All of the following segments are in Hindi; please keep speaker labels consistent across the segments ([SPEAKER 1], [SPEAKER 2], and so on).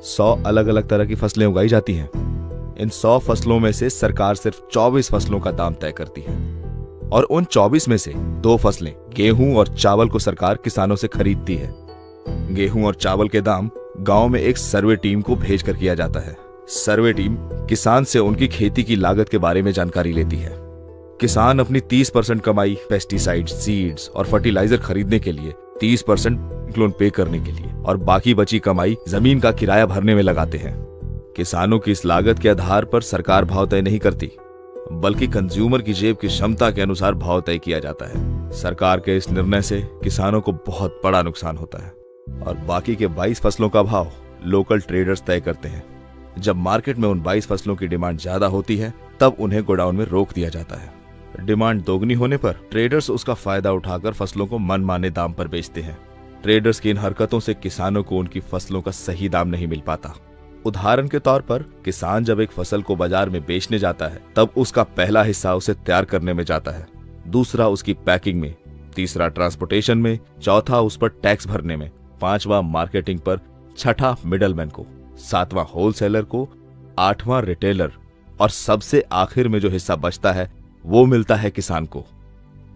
[SPEAKER 1] 100 अलग अलग तरह की फसलें उगाई जाती हैं। इन 100 फसलों में से सरकार सिर्फ 24 फसलों का दाम तय करती है और उन 24 में से 2 फसलें गेहूं और चावल को सरकार किसानों से खरीदती है। गेहूं और चावल के दाम गांव में एक सर्वे टीम को भेजकर किया जाता है। सर्वे टीम किसान से उनकी खेती की लागत के बारे में जानकारी लेती है। किसान अपनी 30% कमाई पेस्टिसाइड्स, सीड्स और फर्टिलाइजर खरीदने के लिए, 30% लोन पे करने के लिए और बाकी बची कमाई जमीन का किराया भरने में लगाते हैं। किसानों की इस लागत के आधार पर सरकार भाव तय नहीं करती, बल्कि कंज्यूमर की जेब की क्षमता के अनुसार भाव तय किया जाता है। सरकार के इस निर्णय से किसानों को बहुत बड़ा नुकसान होता है और बाकी के 22 फसलों का भाव लोकल ट्रेडर्स तय करते हैं। जब मार्केट में उन 22 फसलों की डिमांड ज्यादा होती है, तब उन्हें गोडाउन में रोक दिया जाता है। डिमांड दोगुनी होने पर ट्रेडर्स उसका फायदा उठाकर फसलों को मनमाने दाम पर बेचते हैं। ट्रेडर्स की इन हरकतों से किसानों को उनकी फसलों का सही दाम नहीं मिल पाता। उदाहरण के तौर पर, किसान जब एक फसल को बाजार में बेचने जाता है, तब उसका पहला हिस्सा उसे तैयार करने में जाता है, दूसरा उसकी पैकिंग में, तीसरा ट्रांसपोर्टेशन में, चौथा उस पर टैक्स भरने में, पांचवा मार्केटिंग पर, छठा मिडलमैन को, सातवां होलसेलर को, आठवां रिटेलर और सबसे आखिर में जो हिस्सा बचता है वो मिलता है किसान को।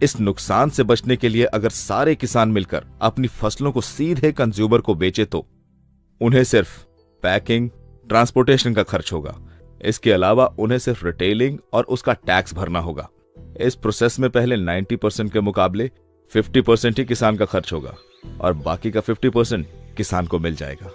[SPEAKER 1] इस नुकसान से बचने के लिए अगर सारे किसान मिलकर अपनी फसलों को सीधे कंज्यूमर को बेचे तो उन्हें सिर्फ पैकिंग, ट्रांसपोर्टेशन का खर्च होगा। इसके अलावा उन्हें सिर्फ रिटेलिंग और उसका टैक्स भरना होगा। इस प्रोसेस में पहले 90% के मुकाबले 50% ही किसान का खर्च होगा और बाकी का 50% किसान को मिल जाएगा।